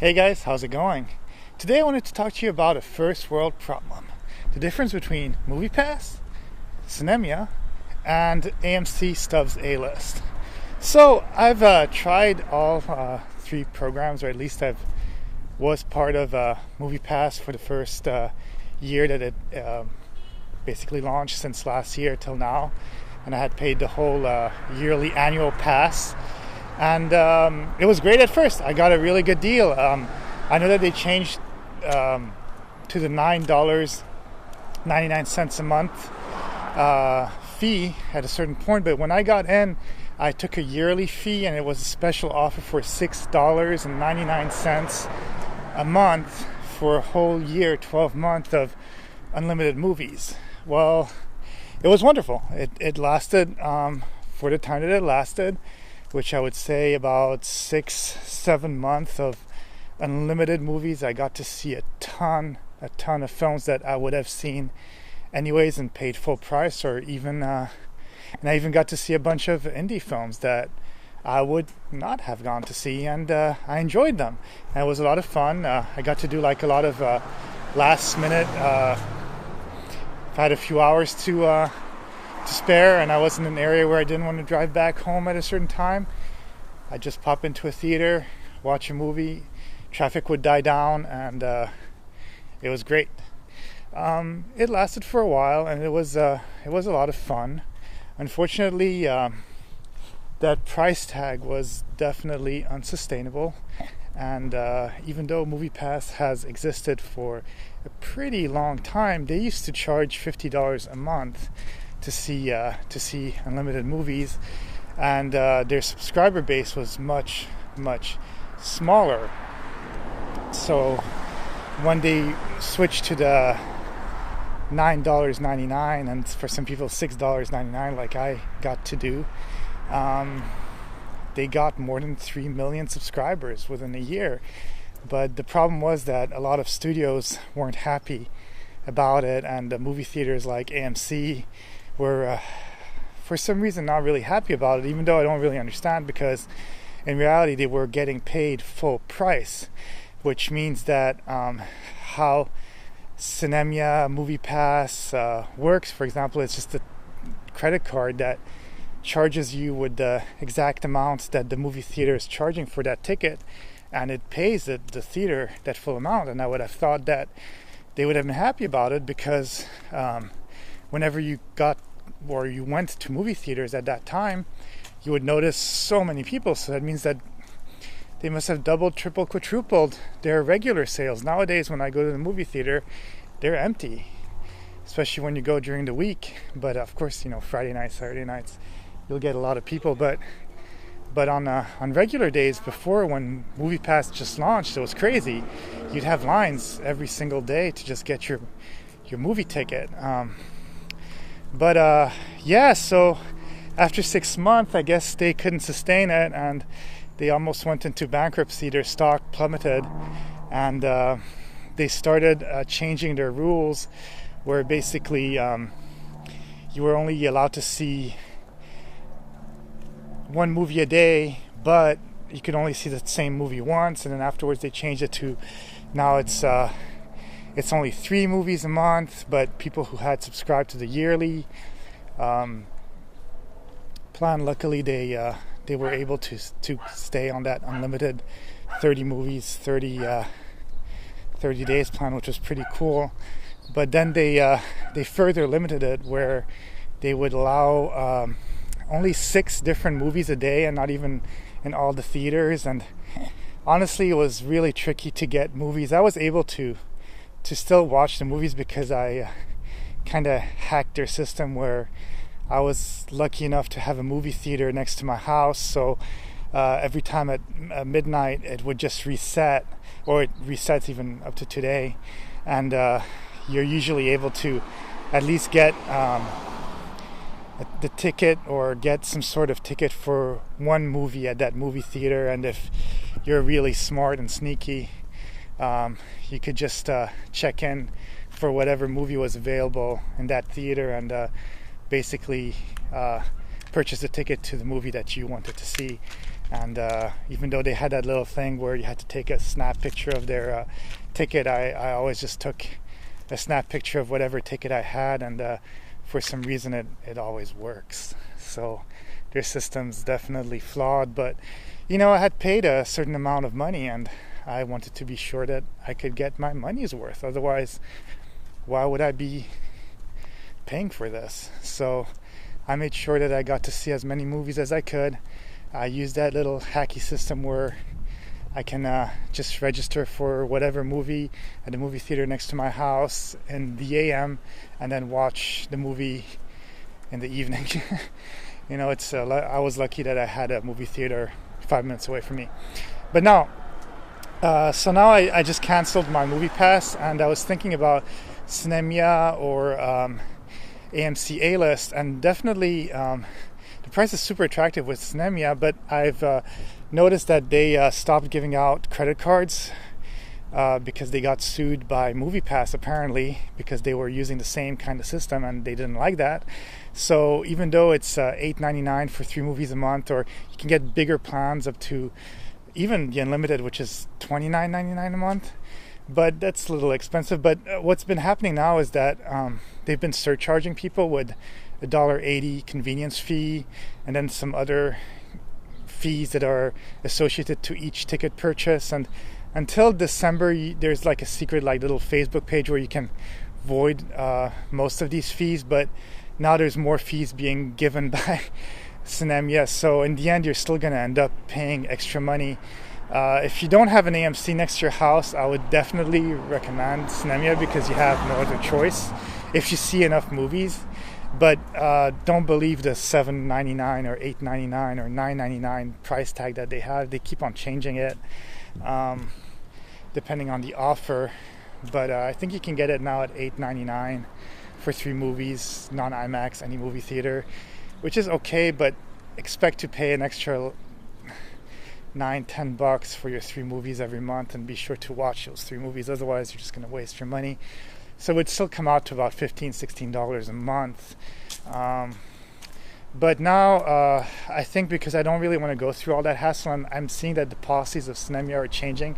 Hey guys, how's it going? Today I wanted to talk to you about a first world problem. The difference between Moviepass, Sinemia, and AMC Stubs A-List. So I've tried all three programs, or at least I was part of Moviepass for the first year that it basically launched, since last year till now. And I had paid the whole yearly annual pass. And it was great at first. I got a really good deal. I know that they changed to the $9.99 a month fee at a certain point. But when I got in, I took a yearly fee, and it was a special offer for $6.99 a month for a whole year, 12 months of unlimited movies. Well, it was wonderful. It lasted for the time that it lasted, which I would say about 6-7 months of unlimited movies. I got to see a ton of films that I would have seen anyways and paid full price, or even and I even got to see a bunch of indie films that I would not have gone to see, and I enjoyed them. And it was a lot of fun. I got to do like a lot of last minute. I had a few hours to spare, and I was in an area where I didn't want to drive back home at a certain time. I'd just pop into a theater, watch a movie, traffic would die down, and it was great. It lasted for a while, and it was a lot of fun. Unfortunately, that price tag was definitely unsustainable, and even though Moviepass has existed for a pretty long time, they used to charge $50 a month to see unlimited movies, and their subscriber base was much smaller. So when they switched to the $9.99, and for some people $6.99, like I got to do, they got more than 3 million subscribers within a year. But the problem was that a lot of studios weren't happy about it, and the movie theaters like AMC were for some reason not really happy about it, even though I don't really understand, because in reality they were getting paid full price, which means that how Sinemia, Moviepass works, for example, it's just a credit card that charges you with the exact amount that the movie theater is charging for that ticket, and it pays the theater that full amount. And I would have thought that they would have been happy about it, because whenever you went to movie theaters at that time, you would notice so many people. So that means that they must have doubled, tripled, quadrupled their regular sales. Nowadays, when I go to the movie theater, they're empty, especially when you go during the week. But of course, Friday nights, Saturday nights, you'll get a lot of people. But on regular days before, when Moviepass just launched, it was crazy. You'd have lines every single day to just get your movie ticket. So after 6 months, I guess they couldn't sustain it, and they almost went into bankruptcy. Their stock plummeted, and they started changing their rules, where basically you were only allowed to see one movie a day, but you could only see the same movie once. And then afterwards they changed it to, now it's only 3 movies a month, but people who had subscribed to the yearly plan, luckily they were able to stay on that unlimited 30 movies, 30 days plan, which was pretty cool. But then they further limited it, where they would allow only 6 different movies a day, and not even in all the theaters. And honestly, it was really tricky to get movies. I was able to still watch the movies, because I kind of hacked their system, where I was lucky enough to have a movie theater next to my house. So every time at midnight it would just reset, or it resets even up to today, and you're usually able to at least get the ticket, or get some sort of ticket for one movie at that movie theater. And if you're really smart and sneaky, you could just check in for whatever movie was available in that theater, and basically purchase a ticket to the movie that you wanted to see. And even though they had that little thing where you had to take a snap picture of their ticket, I always just took a snap picture of whatever ticket I had, and for some reason it always works. So their system's definitely flawed, but I had paid a certain amount of money, and I wanted to be sure that I could get my money's worth. Otherwise, why would I be paying for this? So I made sure that I got to see as many movies as I could. I used that little hacky system where I can just register for whatever movie at the movie theater next to my house in the AM, and then watch the movie in the evening. I was lucky that I had a movie theater 5 minutes away from me. But now, I just canceled my Moviepass, and I was thinking about Sinemia or AMC A-List, and definitely the price is super attractive with Sinemia, but I've noticed that they stopped giving out credit cards because they got sued by Moviepass, apparently, because they were using the same kind of system and they didn't like that. So even though it's $8.99 for 3 movies a month, or you can get bigger plans up to even the unlimited, which is $29.99 a month, but that's a little expensive. But what's been happening now is that they've been surcharging people with a $1.80 convenience fee, and then some other fees that are associated to each ticket purchase. And until December, there's like a secret little Facebook page where you can void most of these fees, but now there's more fees being given by Sinemia. So in the end, you're still going to end up paying extra money. If you don't have an AMC next to your house, I would definitely recommend Sinemia because you have no other choice if you see enough movies. But don't believe the $7.99 or $8.99 or $9.99 price tag that they have. They keep on changing it depending on the offer. But I think you can get it now at $8.99 for 3 movies, non-IMAX, any movie theater, which is okay, but expect to pay an extra $9-10 for your 3 movies every month, and be sure to watch those 3 movies. Otherwise, you're just going to waste your money. So it would still come out to about $15-16 a month. But now I think because I don't really want to go through all that hassle, I'm seeing that the policies of Sinemia are changing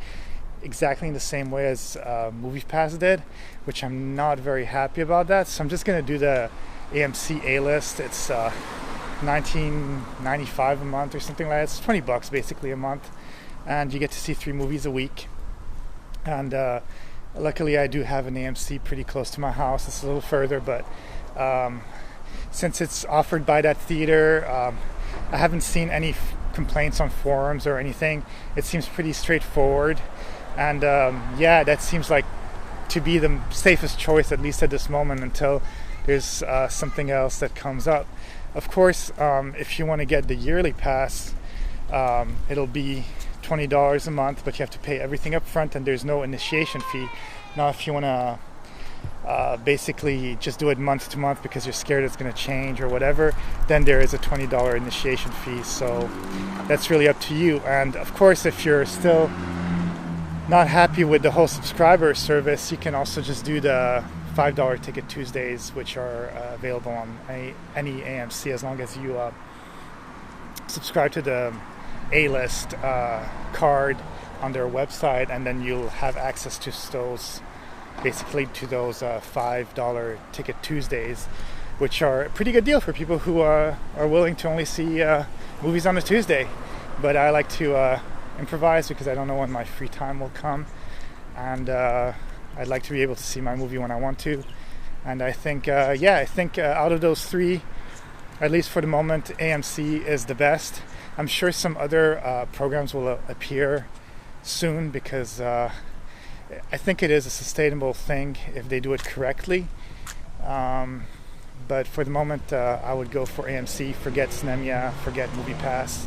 exactly in the same way as Moviepass did, which I'm not very happy about that. So I'm just going to do the AMC A-List. It's $19.95 a month or something like that. It's $20 basically a month, and you get to see 3 movies a week. And luckily I do have an AMC pretty close to my house. It's a little further, but since it's offered by that theater, I haven't seen any complaints on forums or anything. It seems pretty straightforward, and that seems like to be the safest choice, at least at this moment, until there's something else that comes up. Of course, if you want to get the yearly pass, it'll be $20 a month, but you have to pay everything up front, and there's no initiation fee. Now, if you want to basically just do it month to month because you're scared it's going to change or whatever, then there is a $20 initiation fee. So that's really up to you. And of course, if you're still not happy with the whole subscriber service, you can also just do the $5 Ticket Tuesdays, which are available on any AMC as long as you subscribe to the A-List card on their website, and then you'll have access to those $5 Ticket Tuesdays, which are a pretty good deal for people who are willing to only see movies on a Tuesday. But I like to improvise because I don't know when my free time will come, and I'd like to be able to see my movie when I want to. And I think out of those 3, at least for the moment, AMC is the best. I'm sure some other programs will appear soon because I think it is a sustainable thing if they do it correctly. But for the moment, I would go for AMC. Forget Sinemia, forget Moviepass.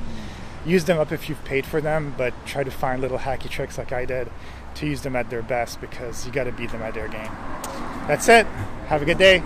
Use them up if you've paid for them, but try to find little hacky tricks like I did to use them at their best, because you got to beat them at their game. That's it. Have a good day.